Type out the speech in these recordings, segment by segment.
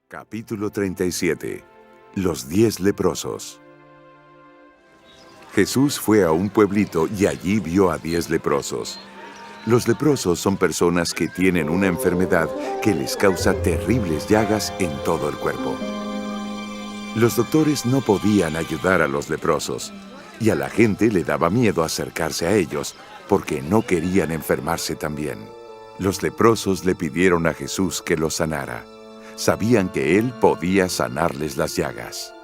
Capítulo 37. Los 10 leprosos. Jesús fue a un pueblito y allí vio a 10 leprosos. Los leprosos son personas que tienen una enfermedad que les causa terribles llagas en todo el cuerpo. Los doctores no podían ayudar a los leprosos y a la gente le daba miedo acercarse a ellos porque no querían enfermarse también. Los leprosos le pidieron a Jesús que los sanara. Sabían que Él podía sanarles las llagas.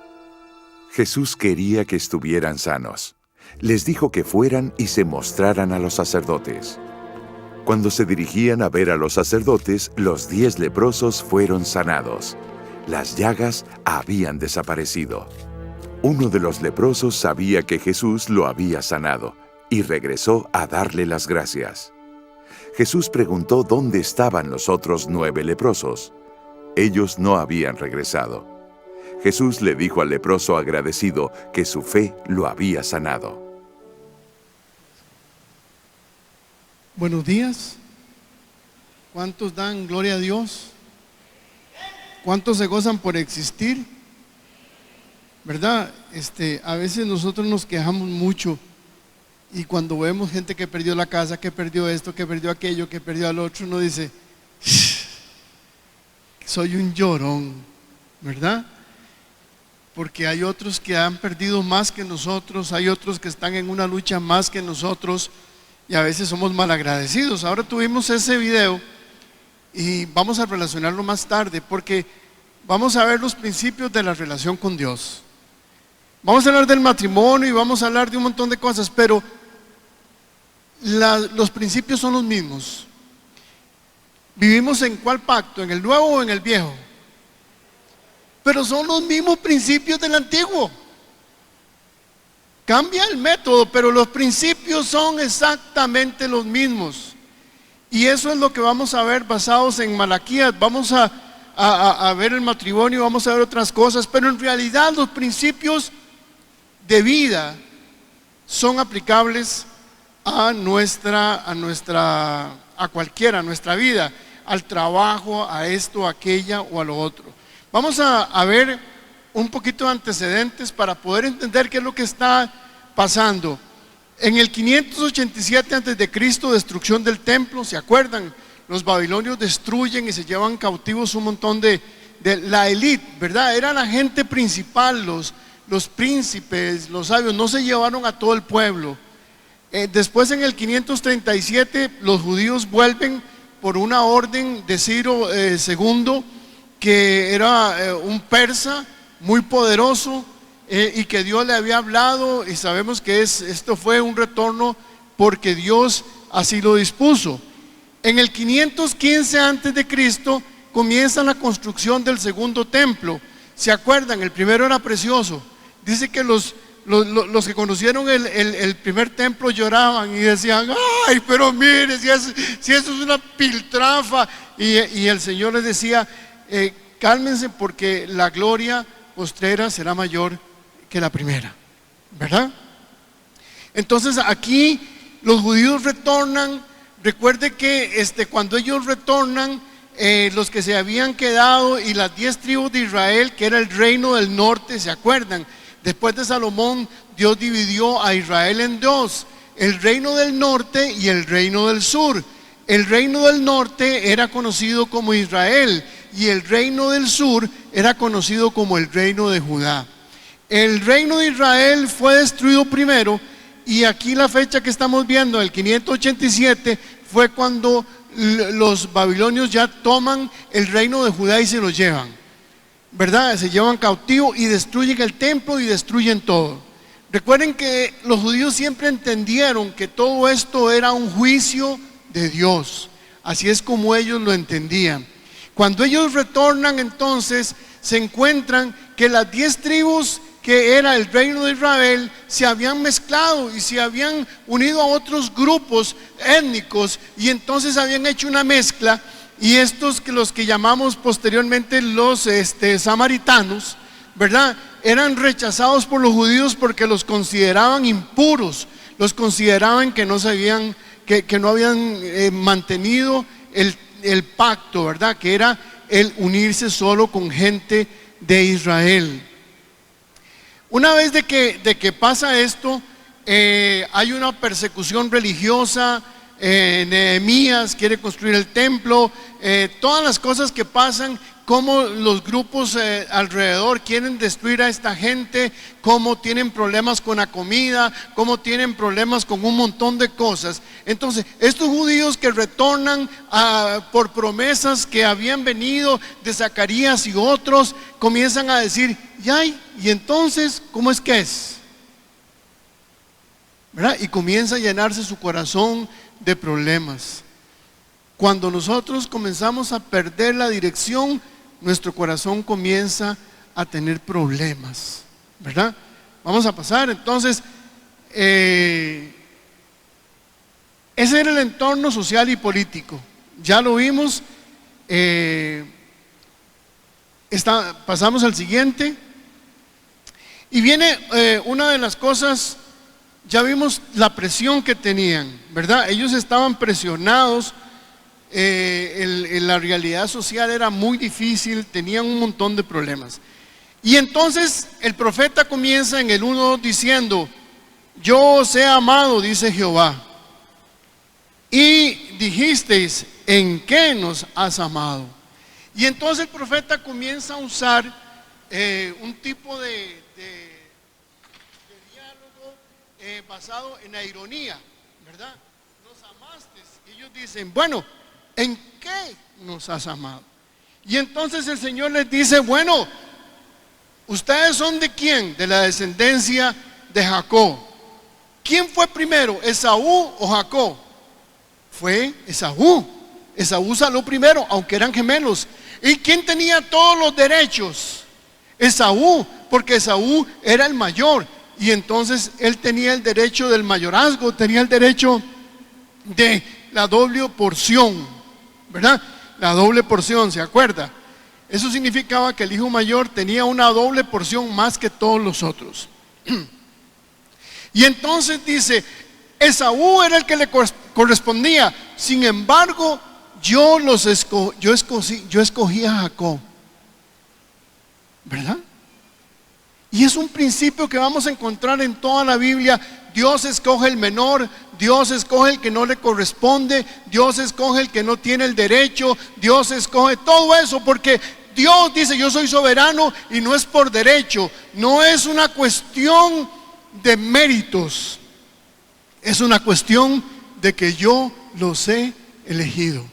Jesús quería que estuvieran sanos. Les dijo que fueran y se mostraran a los sacerdotes. Cuando se dirigían a ver a los sacerdotes, los 10 leprosos fueron sanados. Las llagas habían desaparecido. Uno de los leprosos sabía que Jesús lo había sanado y regresó a darle las gracias. Jesús preguntó dónde estaban los otros 9 leprosos. Ellos no habían regresado. Jesús le dijo al leproso agradecido que su fe lo había sanado. Buenos días. ¿Cuántos dan gloria a Dios? ¿Cuántos se gozan por existir? ¿Verdad? A veces nosotros nos quejamos mucho y cuando vemos gente que perdió la casa, que perdió esto, que perdió aquello, que perdió al otro, uno dice, soy un llorón, ¿verdad? Porque hay otros que han perdido más que nosotros, hay otros que están en una lucha más que nosotros y a veces somos malagradecidos. Ahora tuvimos ese video y vamos a relacionarlo más tarde porque vamos a ver los principios de la relación con Dios. Vamos a hablar del matrimonio y vamos a hablar de un montón de cosas, pero los principios son los mismos. ¿Vivimos en cuál pacto? ¿En el nuevo o en el viejo? Pero son los mismos principios del antiguo. Cambia el método, pero los principios son exactamente los mismos. Y eso es lo que vamos a ver basados en Malaquías. Vamos a ver el matrimonio, vamos a ver otras cosas, pero en realidad los principios de vida son aplicables a cualquiera, a nuestra vida, al trabajo, a esto, a aquella o a lo otro. Vamos a ver un poquito de antecedentes para poder entender qué es lo que está pasando. En el 587 a.C., destrucción del templo, ¿se acuerdan? Los babilonios destruyen y se llevan cautivos un montón de la élite, ¿verdad? Era la gente principal, los príncipes, los sabios, no se llevaron a todo el pueblo. Después en el 537 los judíos vuelven por una orden de Ciro II, que era un persa muy poderoso y que Dios le había hablado, y sabemos que esto fue un retorno porque Dios así lo dispuso. En el 515 a.C. comienza la construcción del segundo templo. ¿Se acuerdan? El primero era precioso. Dice que los que conocieron el primer templo lloraban y decían, ay, pero mire, si eso es una piltrafa. Y el Señor les decía, cálmense porque la gloria postrera será mayor que la primera, ¿verdad? Entonces aquí los judíos retornan. Recuerde que cuando ellos retornan, los que se habían quedado y las 10 tribus de Israel, que era el reino del norte, ¿se acuerdan? Después de Salomón, Dios dividió a Israel en dos, el reino del norte y el reino del sur. El reino del norte era conocido como Israel y el reino del sur era conocido como el reino de Judá. El reino de Israel fue destruido primero y aquí la fecha que estamos viendo, el 587, fue cuando los babilonios ya toman el reino de Judá y se lo llevan, ¿verdad? Se llevan cautivo y destruyen el templo y destruyen todo. Recuerden que los judíos siempre entendieron que todo esto era un juicio de Dios. Así es como ellos lo entendían. Cuando ellos retornan, entonces se encuentran que las 10 tribus que era el reino de Israel, se habían mezclado y se habían unido a otros grupos étnicos, y entonces habían hecho una mezcla, y estos que los que llamamos posteriormente los samaritanos, ¿verdad? Eran rechazados por los judíos porque los consideraban impuros, los consideraban que no sabían, que no habían mantenido el pacto, ¿verdad? Que era el unirse solo con gente de Israel. Una vez de que pasa esto, hay una persecución religiosa. Nehemías quiere construir el templo, todas las cosas que pasan, cómo los grupos alrededor quieren destruir a esta gente, cómo tienen problemas con la comida, cómo tienen problemas con un montón de cosas. Entonces estos judíos que retornan por promesas que habían venido de Zacarías y otros, comienzan a decir, y entonces, ¿cómo es que es? ¿Verdad? Y comienza a llenarse su corazón de problemas. Cuando nosotros comenzamos a perder la dirección, nuestro corazón comienza a tener problemas, ¿verdad? Vamos a pasar entonces. Ese era el entorno social y político, ya lo vimos. Pasamos al siguiente, y viene una de las cosas. Ya vimos la presión que tenían, ¿verdad? Ellos estaban presionados, la realidad social era muy difícil, tenían un montón de problemas. Y entonces el profeta comienza en el 1 diciendo, yo os he amado, dice Jehová, y dijisteis, ¿en qué nos has amado? Y entonces el profeta comienza a usar un tipo de basado en la ironía, ¿verdad? Nos amaste. Y ellos dicen, bueno, ¿en qué nos has amado? Y entonces el Señor les dice, bueno, ¿ustedes son de quién? De la descendencia de Jacob. ¿Quién fue primero, Esaú o Jacob? Fue Esaú. Esaú salió primero, aunque eran gemelos. ¿Y quién tenía todos los derechos? Esaú, porque Esaú era el mayor. Y entonces él tenía el derecho del mayorazgo, tenía el derecho de la doble porción, ¿verdad? La doble porción, ¿se acuerda? Eso significaba que el hijo mayor tenía una doble porción más que todos los otros. Y entonces dice, Esaú era el que le correspondía. Sin embargo, yo escogí a Jacob, ¿verdad? Y es un principio que vamos a encontrar en toda la Biblia. Dios escoge el menor, Dios escoge el que no le corresponde, Dios escoge el que no tiene el derecho, Dios escoge todo eso, porque Dios dice, yo soy soberano, y no es por derecho, no es una cuestión de méritos, es una cuestión de que yo los he elegido,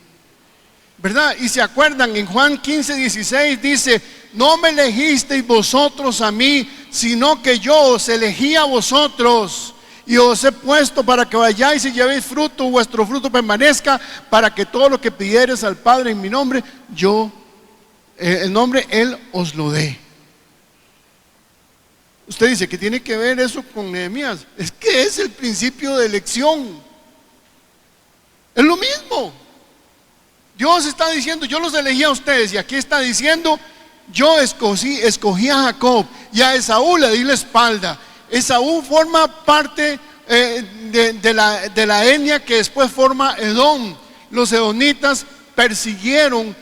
¿verdad? Y se acuerdan, en Juan 15:16 dice, no me elegisteis vosotros a mí, sino que yo os elegí a vosotros, y os he puesto para que vayáis y llevéis fruto, vuestro fruto permanezca, para que todo lo que pidiereis al Padre en mi nombre, el nombre Él os lo dé. Usted dice, ¿qué tiene que ver eso con Nehemías? Es que es el principio de elección. Es lo mismo. Dios está diciendo, yo los elegí a ustedes, y aquí está diciendo, yo escogí a Jacob, y a Esaú le di la espalda. Esaú forma parte de la etnia que después forma Edom. Los edomitas persiguieron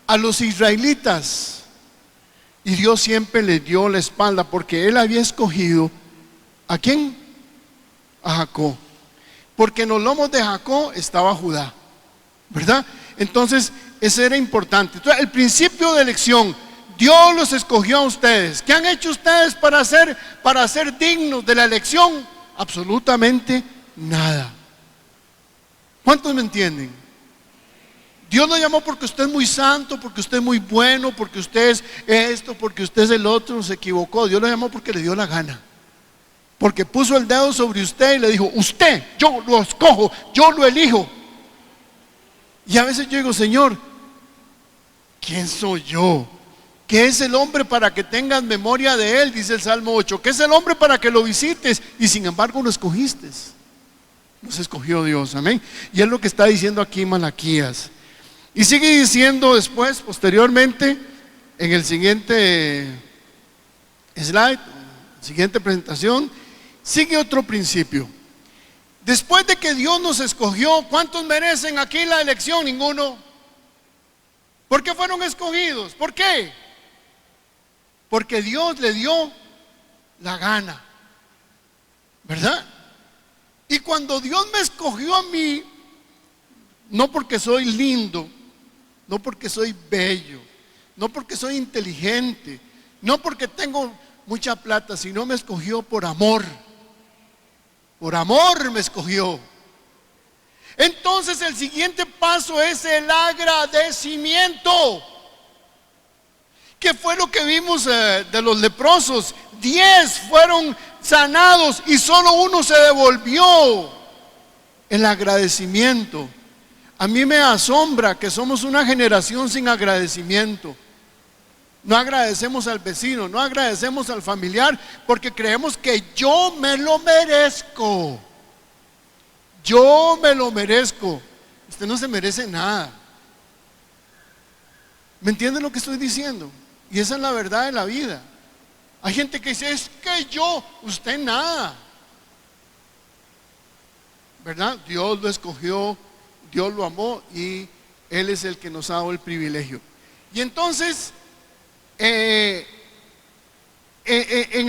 a los israelitas, y Dios siempre les dio la espalda, porque Él había escogido ¿a quién? A Jacob, porque en los lomos de Jacob estaba Judá, ¿verdad? Entonces ese era importante. Entonces, el principio de elección, Dios los escogió a ustedes. ¿Qué han hecho ustedes para ser dignos de la elección? Absolutamente nada. ¿Cuántos me entienden? Dios lo llamó porque usted es muy santo, porque usted es muy bueno, porque usted es esto, porque usted es el otro. Se equivocó. Dios lo llamó porque le dio la gana, porque puso el dedo sobre usted y le dijo, usted, yo lo escojo, yo lo elijo. Y a veces yo digo, Señor, ¿quién soy yo ¿Qué es el hombre para que tengas memoria de él? Dice el Salmo 8. ¿Qué es el hombre para que lo visites? Y sin embargo lo escogiste. Nos escogió Dios, amén. Y es lo que está diciendo aquí Malaquías. Y sigue diciendo después, posteriormente, en el siguiente slide, siguiente presentación, sigue otro principio. Después de que Dios nos escogió, ¿cuántos merecen aquí la elección? Ninguno. ¿Por qué fueron escogidos? ¿Por qué? Porque Dios le dio la gana, ¿verdad? Y cuando Dios me escogió a mí, no porque soy lindo, no porque soy bello, no porque soy inteligente, no porque tengo mucha plata, sino me escogió por amor. Por amor me escogió. Entonces el siguiente paso es el agradecimiento. ¿Qué fue lo que vimos de los leprosos? 10 fueron sanados y solo uno se devolvió. El agradecimiento. A mí me asombra que somos una generación sin agradecimiento. No agradecemos al vecino, no agradecemos al familiar, porque creemos que yo me lo merezco. Yo me lo merezco. Usted no se merece nada. ¿Me entienden lo que estoy diciendo? Y esa es la verdad de la vida. Hay gente que dice, es que usted nada. ¿Verdad? Dios lo escogió, Dios lo amó y Él es el que nos ha dado el privilegio. Y entonces, en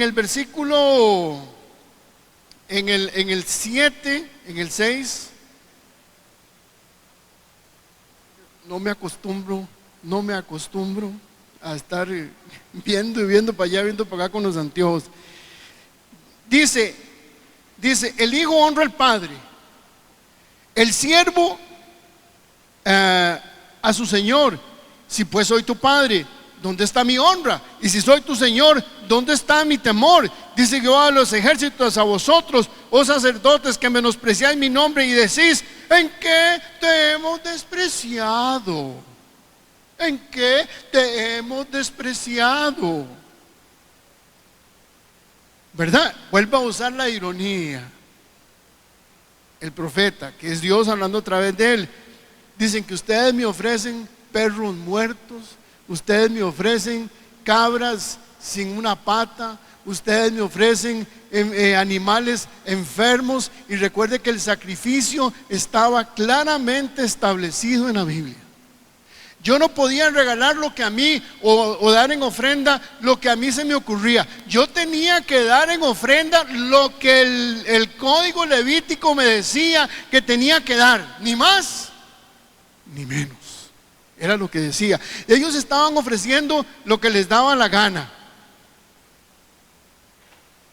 el versículo, en el 7, en el 6, no me acostumbro a estar viendo y viendo para allá, viendo para acá con los anteojos. Dice, el hijo honra al padre, el siervo a su señor. Si pues soy tu padre, ¿dónde está mi honra? Y si soy tu señor, ¿dónde está mi temor? Dice Jehová a los ejércitos, a vosotros, oh sacerdotes, que menospreciáis mi nombre y decís, ¿en qué te hemos despreciado? ¿En qué te hemos despreciado? ¿Verdad? Vuelve a usar la ironía. El profeta, que es Dios hablando a través de él, dicen que ustedes me ofrecen perros muertos, ustedes me ofrecen cabras sin una pata, ustedes me ofrecen animales enfermos. Y recuerde que el sacrificio estaba claramente establecido en la Biblia. Yo no podía regalar lo que a mí o dar en ofrenda lo que a mí se me ocurría. Yo tenía que dar en ofrenda lo que el código levítico me decía que tenía que dar, ni más ni menos. Era lo que decía. Ellos estaban ofreciendo lo que les daba la gana,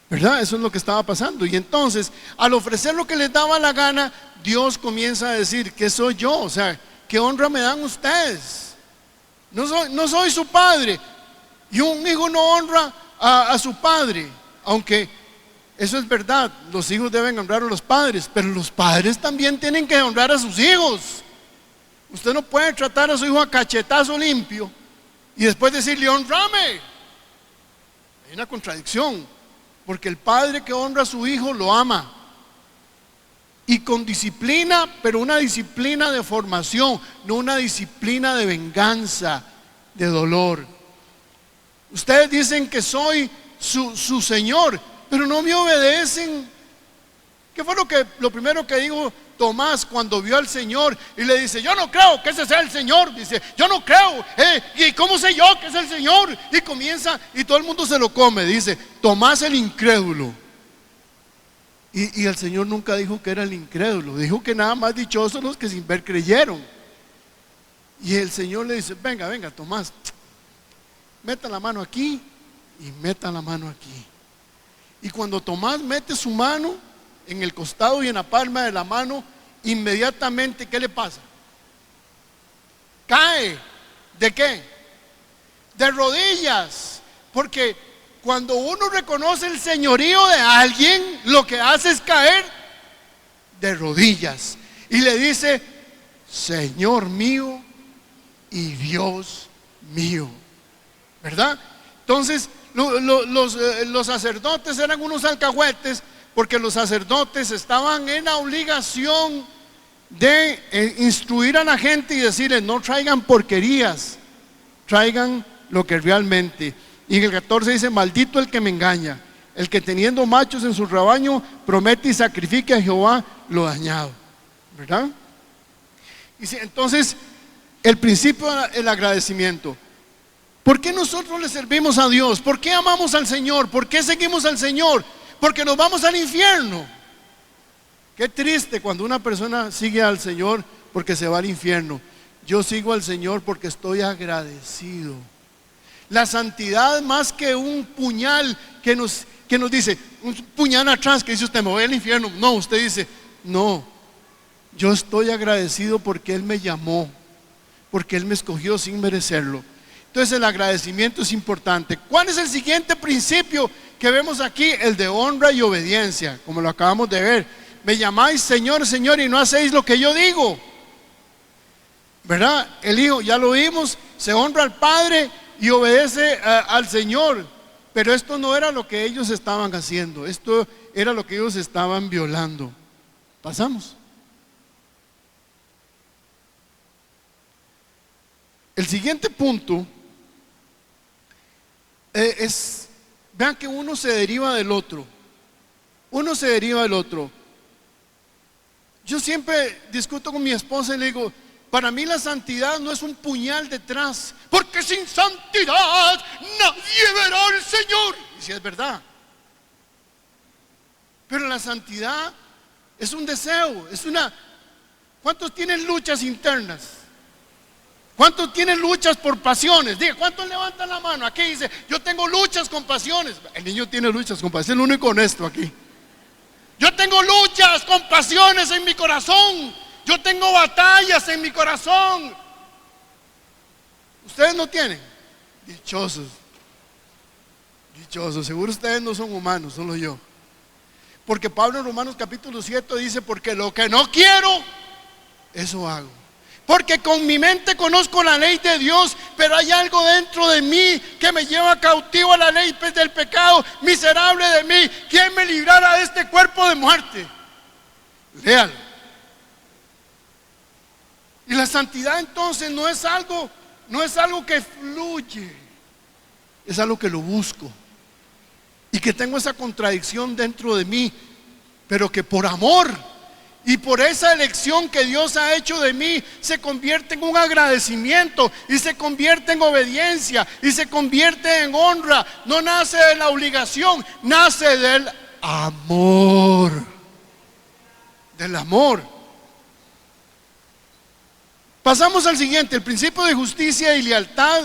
¿verdad? Eso es lo que estaba pasando. Y entonces, al ofrecer lo que les daba la gana, Dios comienza a decir, ¿qué soy yo? O sea, ¿qué honra me dan ustedes? No soy su padre. Y un hijo no honra a su padre. Aunque eso es verdad, los hijos deben honrar a los padres, pero los padres también tienen que honrar a sus hijos. Usted no puede tratar a su hijo a cachetazo limpio y después decirle, honrame. Hay una contradicción, porque el padre que honra a su hijo lo ama. Y con disciplina, pero una disciplina de formación, no una disciplina de venganza, de dolor. Ustedes dicen que soy su señor, pero no me obedecen. ¿Qué fue lo primero que dijo Tomás cuando vio al Señor y le dice, yo no creo que ese sea el Señor? Dice, yo no creo, ¿y cómo sé yo que es el Señor? Y comienza, y todo el mundo se lo come. Dice, Tomás el incrédulo. Y el Señor nunca dijo que era el incrédulo, dijo que nada más dichosos los que sin ver creyeron. Y el Señor le dice, venga Tomás, meta la mano aquí y meta la mano aquí. Y cuando Tomás mete su mano en el costado y en la palma de la mano, inmediatamente, ¿qué le pasa? Cae. ¿De qué? De rodillas. Porque cuando uno reconoce el señorío de alguien, lo que hace es caer de rodillas y le dice, Señor mío y Dios mío. ¿verdad? Entonces, los sacerdotes eran unos alcahuetes, porque los sacerdotes estaban en la obligación de instruir a la gente y decirles: no traigan porquerías, traigan lo que realmente. Y en el 14 dice: maldito el que me engaña, el que teniendo machos en su rebaño promete y sacrifique a Jehová lo dañado, ¿verdad? Y entonces, el principio del agradecimiento. ¿Por qué nosotros le servimos a Dios? ¿Por qué amamos al Señor? ¿Por qué seguimos al Señor? Porque nos vamos al infierno. Qué triste cuando una persona sigue al Señor porque se va al infierno. Yo sigo al Señor porque estoy agradecido. La santidad, más que un puñal que nos dice, un puñal atrás que dice usted: me voy al infierno. No, usted dice: no, yo estoy agradecido porque Él me llamó, porque Él me escogió sin merecerlo. Entonces el agradecimiento es importante. ¿Cuál es el siguiente principio que vemos aquí? El de honra y obediencia, como lo acabamos de ver. Me llamáis Señor, Señor, y no hacéis lo que yo digo, ¿verdad? El Hijo, ya lo vimos, se honra al Padre y obedece al Señor. Pero esto no era lo que ellos estaban haciendo, esto era lo que ellos estaban violando. Pasamos. El siguiente punto vean que uno se deriva del otro. Uno se deriva del otro. Yo siempre discuto con mi esposa y le digo: para mí la santidad no es un puñal detrás, porque sin santidad nadie verá al Señor. Y si es verdad. Pero la santidad es un deseo, es una... ¿Cuántos tienen luchas internas? ¿Cuántos tienen luchas por pasiones? Diga, ¿cuántos levantan la mano? Aquí dice: yo tengo luchas con pasiones. El niño tiene luchas con pasiones, es el único honesto aquí. Yo tengo luchas con pasiones en mi corazón. Yo tengo batallas en mi corazón. ¿Ustedes no tienen? Dichosos. Dichosos. Seguro ustedes no son humanos, solo yo. Porque Pablo en Romanos capítulo 7 dice: porque lo que no quiero, eso hago. Porque con mi mente conozco la ley de Dios, pero hay algo dentro de mí que me lleva cautivo a la ley del pecado. Miserable de mí, ¿quién me librará de este cuerpo de muerte? Léalo. Y la santidad entonces no es algo que fluye, es algo que lo busco. Y que tengo esa contradicción dentro de mí, pero que por amor y por esa elección que Dios ha hecho de mí, se convierte en un agradecimiento, y se convierte en obediencia, y se convierte en honra. No nace de la obligación, nace del amor. Del amor. Pasamos al siguiente, el principio de justicia y lealtad.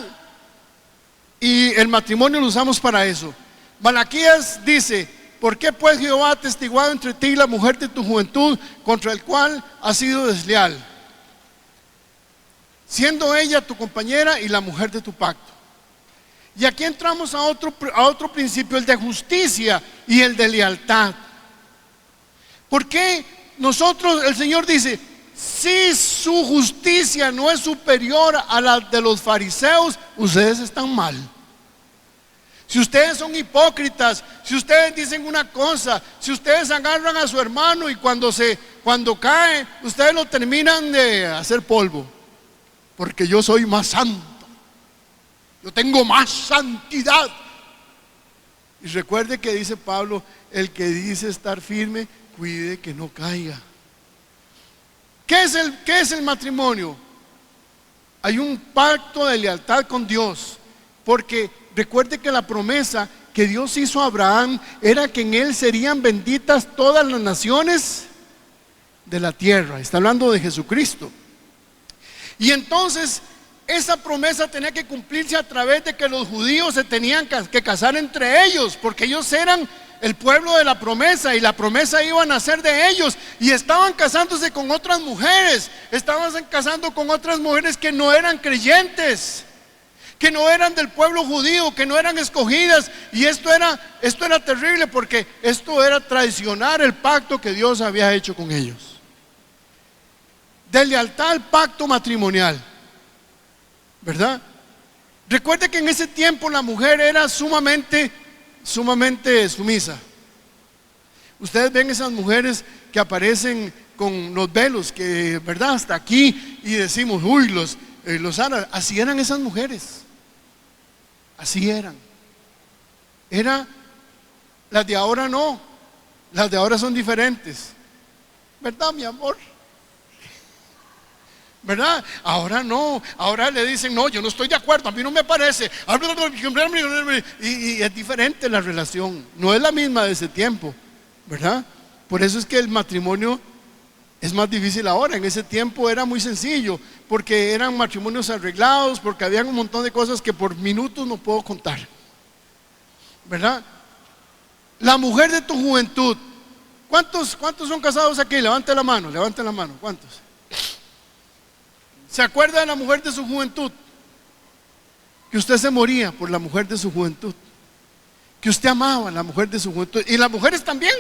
Y el matrimonio lo usamos para eso. Malaquías dice: ¿por qué pues Jehová ha atestiguado entre ti y la mujer de tu juventud, contra el cual has sido desleal, siendo ella tu compañera y la mujer de tu pacto? Y aquí entramos a otro principio, el de justicia y el de lealtad. ¿Por qué el Señor dice: si su justicia no es superior a la de los fariseos, ustedes están mal? Si ustedes son hipócritas, si ustedes dicen una cosa, si ustedes agarran a su hermano y cuando cae, ustedes lo terminan de hacer polvo, porque yo soy más santo, yo tengo más santidad. Y recuerde que dice Pablo: el que dice estar firme, cuide que no caiga. ¿Qué es el matrimonio? Hay un pacto de lealtad con Dios, porque recuerde que la promesa que Dios hizo a Abraham era que en él serían benditas todas las naciones de la tierra. Está hablando de Jesucristo. Y entonces esa promesa tenía que cumplirse a través de que los judíos se tenían que casar entre ellos, porque ellos eran el pueblo de la promesa, y la promesa iba a nacer de ellos. Y estaban casándose con otras mujeres, estaban casando con otras mujeres que no eran creyentes, que no eran del pueblo judío, que no eran escogidas. Y esto era terrible, porque esto era traicionar el pacto que Dios había hecho con ellos. De lealtad al pacto matrimonial, ¿verdad? Recuerde que en ese tiempo la mujer era sumamente sumisa. Ustedes ven esas mujeres que aparecen con los velos, que verdad, hasta aquí, y decimos, uy, los árabes. Así eran esas mujeres. Así eran. Las de ahora no. Las de ahora son diferentes. ¿Verdad, mi amor? ¿Verdad? Ahora no. Ahora le dicen, no, yo no estoy de acuerdo, a mí no me parece. Y es diferente la relación. No es la misma de ese tiempo, ¿verdad? Por eso es que el matrimonio es más difícil ahora. En ese tiempo era muy sencillo, porque eran matrimonios arreglados, porque había un montón de cosas que por minutos no puedo contar, ¿verdad? La mujer de tu juventud. ¿Cuántos son casados aquí? Levante la mano. ¿Cuántos? ¿Se acuerda de la mujer de su juventud? Que usted se moría por la mujer de su juventud, que usted amaba a la mujer de su juventud, y las mujeres también.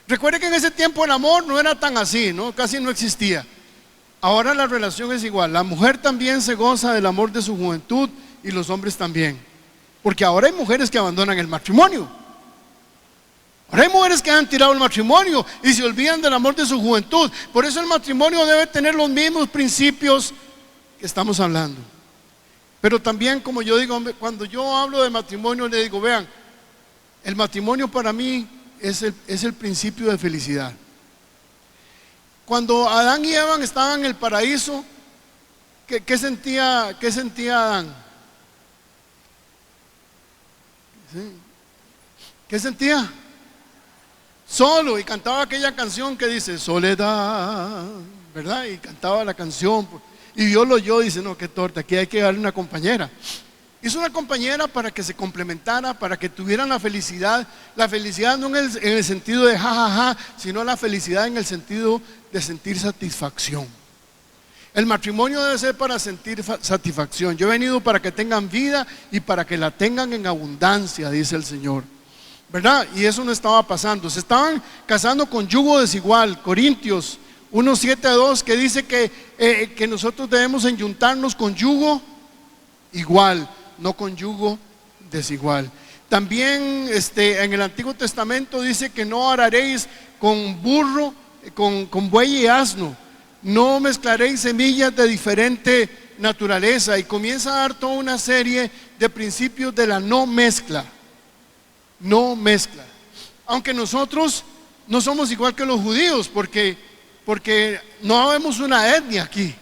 Recuerde que en ese tiempo el amor no era tan así, ¿no? Casi no existía. Ahora la relación es igual. La mujer también se goza del amor de su juventud, y los hombres también, porque ahora hay mujeres que abandonan el matrimonio. Ahora hay mujeres que han tirado el matrimonio y se olvidan del amor de su juventud. Por eso el matrimonio debe tener los mismos principios que estamos hablando. Pero también, como yo digo, cuando yo hablo de matrimonio, le digo, vean, el matrimonio para mí es el principio de felicidad. Cuando Adán y Eva estaban en el paraíso, ¿qué sentía Adán? ¿Sí? ¿Qué sentía? Solo, y cantaba aquella canción que dice soledad, ¿verdad? Y cantaba la canción, y Dios lo oyó y dice, no, qué torta, aquí hay que darle una compañera. Hizo una compañera para que se complementara, para que tuvieran la felicidad no en el sentido de jajaja, sino la felicidad en el sentido de sentir satisfacción. El matrimonio debe ser para sentir satisfacción. Yo he venido para que tengan vida y para que la tengan en abundancia, dice el Señor, ¿verdad? Y eso no estaba pasando. Se estaban casando con yugo desigual. Corintios 1:7-2, que dice que nosotros debemos enyuntarnos con yugo igual, no con yugo desigual. También en el Antiguo Testamento dice que no araréis con burro, con buey y asno. No mezclaréis semillas de diferente naturaleza. Y comienza a dar toda una serie de principios de la no mezcla. No mezcla. Aunque nosotros no somos igual que los judíos, porque no vemos una etnia aquí,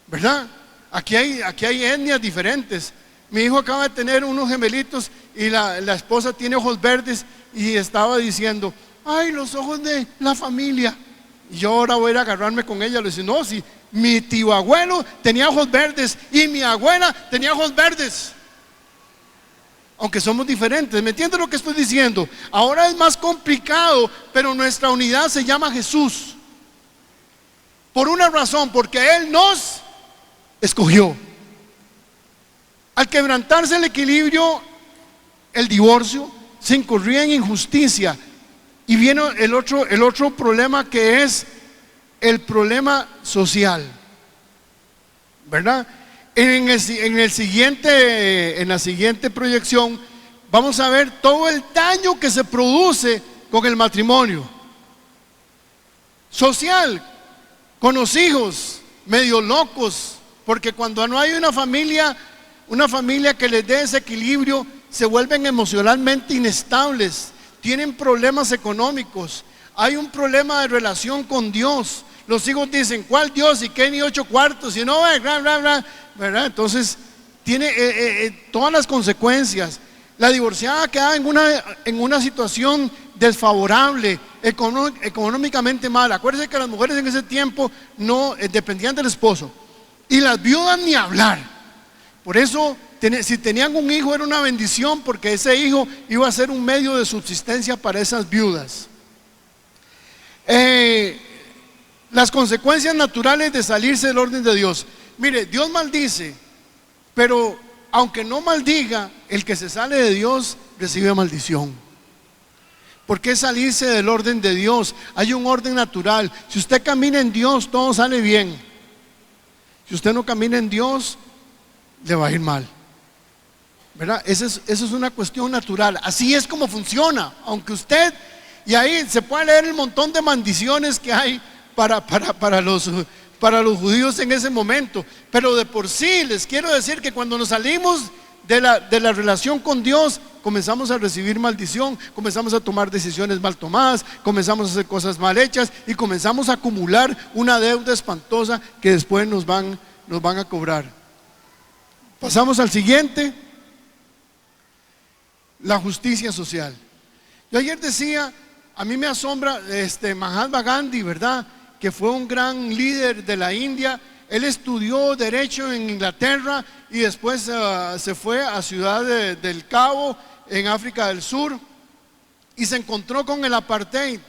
¿verdad? Aquí hay etnias diferentes. Mi hijo acaba de tener unos gemelitos y la esposa tiene ojos verdes, y estaba diciendo, ay, los ojos de la familia. Y yo ahora voy a ir a agarrarme con ella. Le dice, no, si mi tío abuelo tenía ojos verdes y mi abuela tenía ojos verdes. Aunque somos diferentes, ¿me entiende lo que estoy diciendo? Ahora es más complicado, pero nuestra unidad se llama Jesús. Por una razón, porque Él nos escogió. Al quebrantarse el equilibrio, el divorcio, se incurría en injusticia. Y viene el otro problema, que es el problema social, ¿verdad? En la siguiente proyección vamos a ver todo el daño que se produce con el matrimonio social, con los hijos medio locos, porque cuando no hay una familia que les dé ese equilibrio, se vuelven emocionalmente inestables, tienen problemas económicos, hay un problema de relación con Dios. Los hijos dicen, ¿cuál Dios? Y qué ni 8 cuartos, y no, ¿verdad? Entonces tiene todas las consecuencias. La divorciada queda en una situación desfavorable, económicamente mala. Acuérdense que las mujeres en ese tiempo no dependían del esposo, y las viudas ni hablar. Por eso, si tenían un hijo, era una bendición, porque ese hijo iba a ser un medio de subsistencia para esas viudas. Las consecuencias naturales de salirse del orden de Dios. Mire, Dios maldice, pero aunque no maldiga, el que se sale de Dios recibe maldición. ¿Por qué salirse del orden de Dios? Hay un orden natural. Si usted camina en Dios, todo sale bien. Si usted no camina en Dios, le va a ir mal, ¿verdad? Eso es una cuestión natural, así es como funciona, aunque usted, y ahí se puede leer el montón de maldiciones que hay para los judíos en ese momento, pero de por sí les quiero decir que cuando nos salimos de la relación con Dios, comenzamos a recibir maldición, comenzamos a tomar decisiones mal tomadas, comenzamos a hacer cosas mal hechas y comenzamos a acumular una deuda espantosa que después nos van a cobrar. Pasamos al siguiente, la justicia social. Yo ayer decía, a mí me asombra Mahatma Gandhi, ¿verdad? Que fue un gran líder de la India. Él estudió Derecho en Inglaterra y después se fue a Ciudad del Cabo, en África del Sur, y se encontró con el apartheid.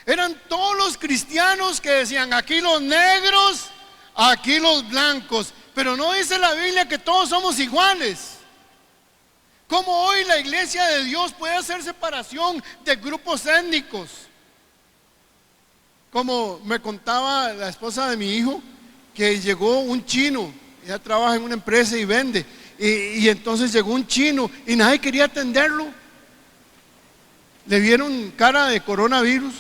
Eran todos los cristianos que decían, aquí los negros, aquí los blancos, pero no dice la Biblia que todos somos iguales. ¿Cómo hoy la iglesia de Dios puede hacer separación de grupos étnicos? Como me contaba la esposa de mi hijo, que llegó un chino, ella trabaja en una empresa y vende, y entonces llegó un chino y nadie quería atenderlo. Le vieron cara de coronavirus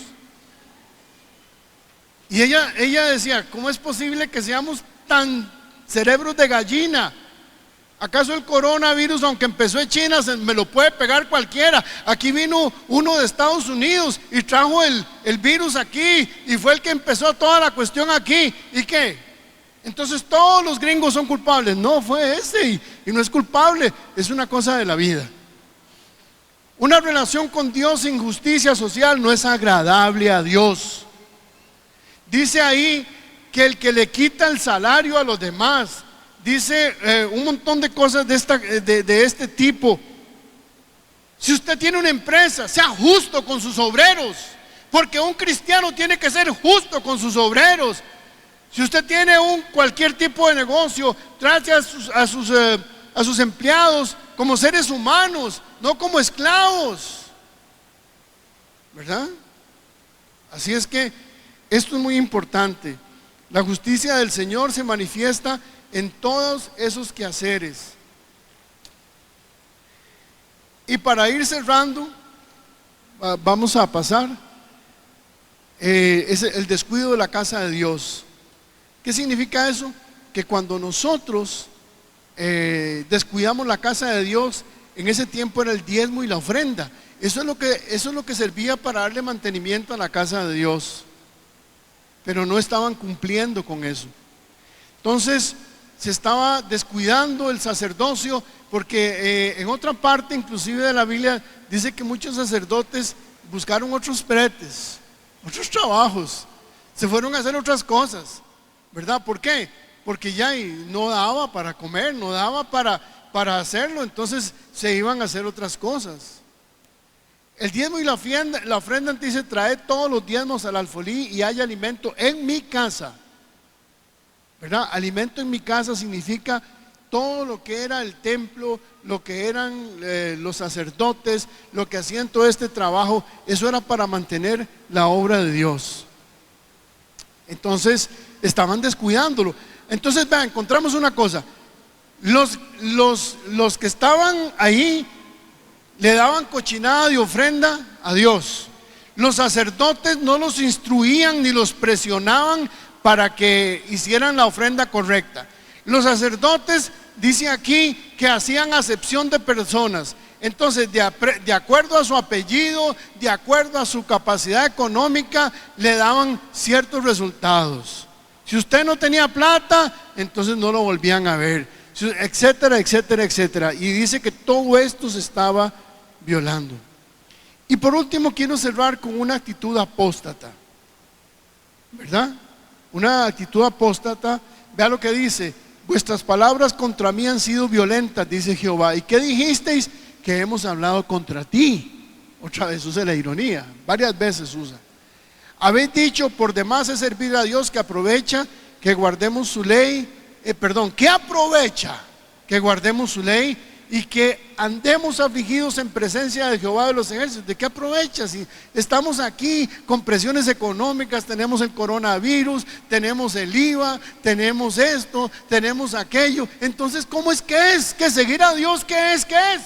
y ella decía, ¿cómo es posible que seamos tan cerebros de gallina? ¿Acaso el coronavirus, aunque empezó en China, me lo puede pegar cualquiera? Aquí vino uno de Estados Unidos y trajo el virus aquí y fue el que empezó toda la cuestión aquí. ¿Y qué? Entonces todos los gringos son culpables. No, fue ese y no es culpable, es una cosa de la vida. Una relación con Dios sin justicia social no es agradable a Dios. Dice ahí que el que le quita el salario a los demás, dice un montón de cosas de este tipo. Si usted tiene una empresa, sea justo con sus obreros, porque un cristiano tiene que ser justo con sus obreros. Si usted tiene cualquier tipo de negocio, trate a sus empleados como seres humanos, no como esclavos, ¿verdad? Así es que esto es muy importante. La justicia del Señor se manifiesta en todos esos quehaceres. Y para ir cerrando, vamos a pasar es el descuido de la casa de Dios. ¿Qué significa eso? Que cuando nosotros descuidamos la casa de Dios, en ese tiempo era el diezmo y la ofrenda. Eso es lo que servía para darle mantenimiento a la casa de Dios, pero no estaban cumpliendo con eso. Entonces se estaba descuidando el sacerdocio, porque en otra parte inclusive de la Biblia dice que muchos sacerdotes buscaron otros pretes, otros trabajos, se fueron a hacer otras cosas, ¿verdad? ¿Por qué? Porque ya no daba para comer, no daba para hacerlo, entonces se iban a hacer otras cosas. El diezmo y la ofrenda dice, trae todos los diezmos al alfolí y haya alimento en mi casa, ¿verdad? Alimento en mi casa significa todo lo que era el templo, lo que eran los sacerdotes, lo que hacían todo este trabajo, eso era para mantener la obra de Dios. Entonces estaban descuidándolo. Entonces vean, encontramos una cosa, los que estaban ahí le daban cochinada de ofrenda a Dios. Los sacerdotes no los instruían ni los presionaban para que hicieran la ofrenda correcta. Los sacerdotes, dice aquí, que hacían acepción de personas. Entonces, de acuerdo a su apellido, de acuerdo a su capacidad económica, le daban ciertos resultados. Si usted no tenía plata, entonces no lo volvían a ver, etcétera, etcétera, etcétera. Y dice que todo esto se estaba violando. Y por último, quiero cerrar con una actitud apóstata, ¿verdad? Una actitud apóstata. Vea lo que dice: vuestras palabras contra mí han sido violentas, dice Jehová. ¿Y qué dijisteis? Que hemos hablado contra ti. Otra vez usa la ironía, varias veces usa. Habéis dicho, por demás es servir a Dios, que aprovecha que guardemos su ley. ¿Qué aprovecha? Que guardemos su ley. y que andemos afligidos en presencia de Jehová de los ejércitos. ¿De qué aprovecha si estamos aquí con presiones económicas? Tenemos el coronavirus, tenemos el IVA, tenemos esto, tenemos aquello. Entonces, ¿cómo es que es? ¿Que seguir a Dios qué es? ¿Qué es?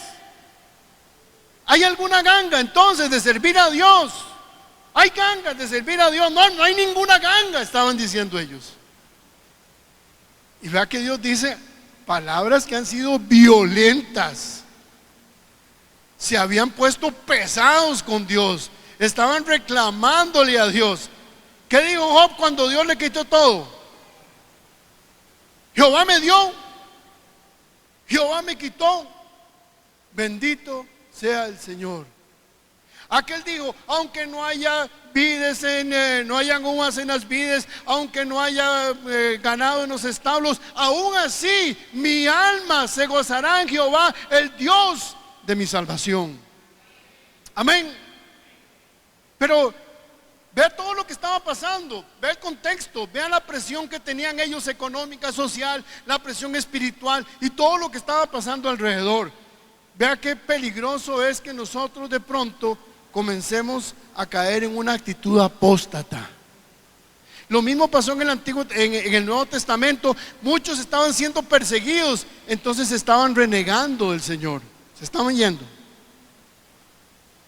¿Hay alguna ganga entonces de servir a Dios? ¿Hay gangas de servir a Dios? No, no hay ninguna ganga, estaban diciendo ellos. Y vea que Dios dice palabras que han sido violentas. Se habían puesto pesados con Dios, estaban reclamándole a Dios. ¿Qué dijo Job cuando Dios le quitó todo? Jehová me dio, Jehová me quitó, bendito sea el Señor. Aquel dijo, aunque no haya vides no hayan uvas en las vides, aunque no haya ganado en los establos, aún así mi alma se gozará en Jehová, el Dios de mi salvación. Amén. Pero vea todo lo que estaba pasando, vea el contexto, vea la presión que tenían ellos económica, social, la presión espiritual y todo lo que estaba pasando alrededor. Vea qué peligroso es que nosotros de pronto comencemos a caer en una actitud apóstata. Lo mismo pasó en el Nuevo Testamento. Muchos estaban siendo perseguidos, entonces estaban renegando del Señor, se estaban yendo,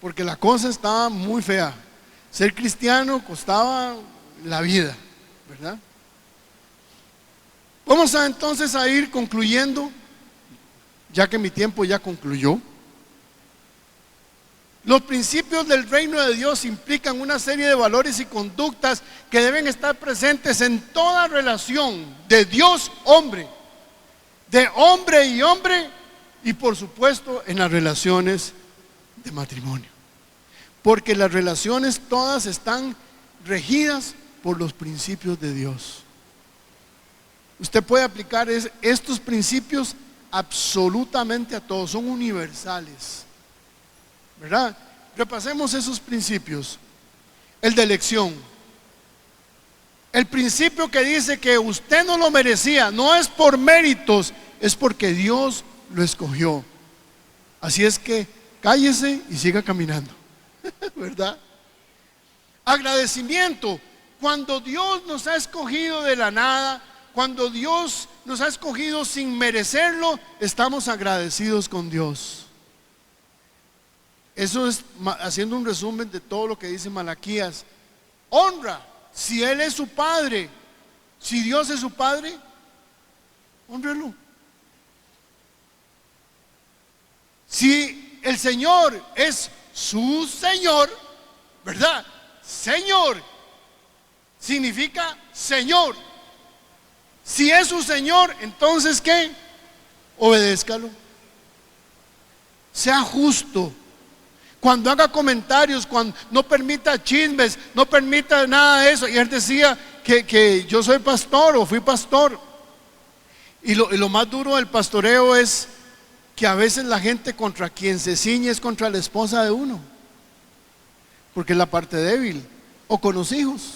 porque la cosa estaba muy fea. Ser cristiano costaba la vida, ¿verdad? Vamos entonces a ir concluyendo, ya que mi tiempo ya concluyó. Los principios del reino de Dios implican una serie de valores y conductas que deben estar presentes en toda relación de Dios-hombre, de hombre y hombre, y por supuesto en las relaciones de matrimonio. Porque las relaciones todas están regidas por los principios de Dios. Usted puede aplicar estos principios absolutamente a todos, son universales, ¿verdad? Repasemos esos principios. El de elección, el principio que dice que usted no lo merecía, no es por méritos, es porque Dios lo escogió. Así es que cállese y siga caminando, ¿verdad? Agradecimiento, cuando Dios nos ha escogido de la nada, cuando Dios nos ha escogido sin merecerlo, estamos agradecidos con Dios. Eso es haciendo un resumen de todo lo que dice Malaquías. Honra, si Él es su padre, si Dios es su padre, hónrelo. Si el Señor es su Señor, ¿verdad? Señor significa Señor. Si es su Señor, entonces ¿qué? Obedézcalo. Sea justo. Cuando haga comentarios, cuando no permita chismes, no permita nada de eso. Y él decía que yo soy pastor o fui pastor. Y lo más duro del pastoreo es que a veces la gente contra quien se ciñe es contra la esposa de uno, porque es la parte débil, o con los hijos.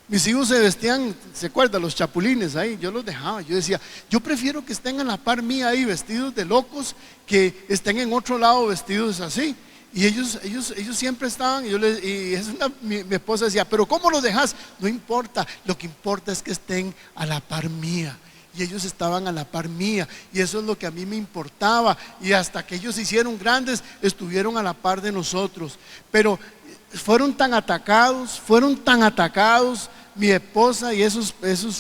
Mis hijos se vestían, ¿se acuerdan? Los chapulines ahí, yo los dejaba. Yo decía, yo prefiero que estén a la par mía ahí vestidos de locos, que estén en otro lado vestidos así. Y ellos siempre estaban, mi esposa decía, pero ¿cómo los dejas? No importa, lo que importa es que estén a la par mía. Y ellos estaban a la par mía, y eso es lo que a mí me importaba. Y hasta que ellos se hicieron grandes, estuvieron a la par de nosotros. Pero fueron tan atacados mi esposa y esos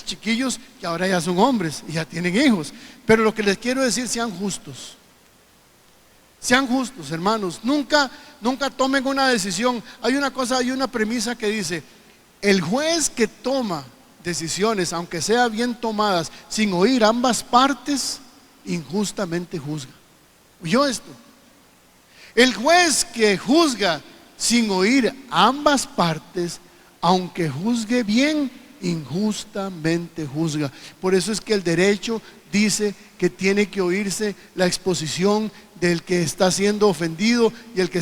chiquillos, que ahora ya son hombres y ya tienen hijos. Pero lo que les quiero decir, sean justos. Sean justos, hermanos. Nunca tomen una decisión. Hay una premisa que dice: el juez que toma decisiones, aunque sean bien tomadas, sin oír ambas partes, injustamente juzga. ¿Oyó esto? El juez que juzga sin oír ambas partes, aunque juzgue bien, injustamente juzga. Por eso es que el derecho dice que tiene que oírse la exposición del que está siendo ofendido y el que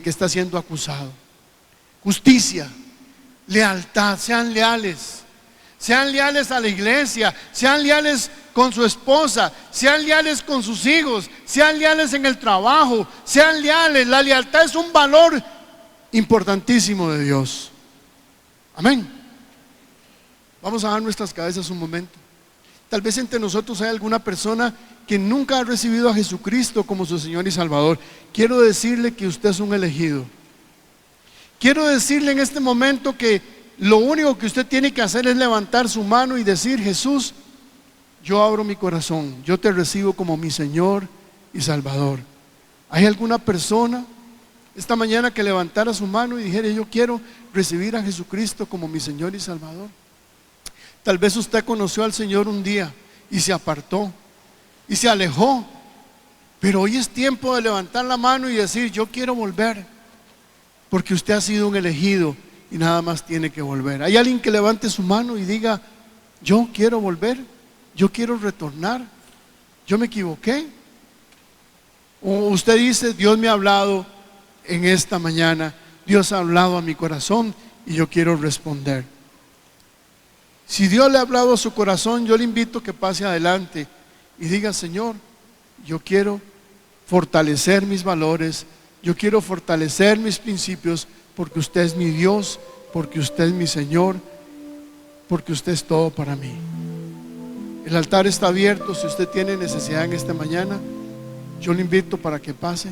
está siendo acusado. Justicia, lealtad, sean leales a la iglesia, sean leales con su esposa, sean leales con sus hijos, sean leales en el trabajo, sean leales. La lealtad es un valor importantísimo de Dios. Amén. Vamos a dar nuestras cabezas un momento. Tal vez entre nosotros hay alguna persona que nunca ha recibido a Jesucristo como su Señor y Salvador. Quiero decirle que usted es un elegido. Quiero decirle en este momento que lo único que usted tiene que hacer es levantar su mano y decir: Jesús, yo abro mi corazón, yo te recibo como mi Señor y Salvador. ¿Hay alguna persona esta mañana que levantara su mano y dijera: yo quiero recibir a Jesucristo como mi Señor y Salvador? Tal vez usted conoció al Señor un día y se apartó y se alejó, pero hoy es tiempo de levantar la mano y decir: yo quiero volver, porque usted ha sido un elegido y nada más tiene que volver. ¿Hay alguien que levante su mano y diga: yo quiero volver, yo quiero retornar, yo me equivoqué? O usted dice: Dios me ha hablado en esta mañana, Dios ha hablado a mi corazón y yo quiero responder. Si Dios le ha hablado a su corazón, yo le invito a que pase adelante y diga: Señor, yo quiero fortalecer mis valores, yo quiero fortalecer mis principios, porque usted es mi Dios, porque usted es mi Señor, porque usted es todo para mí. El altar está abierto. Si usted tiene necesidad en esta mañana, yo le invito para que pase.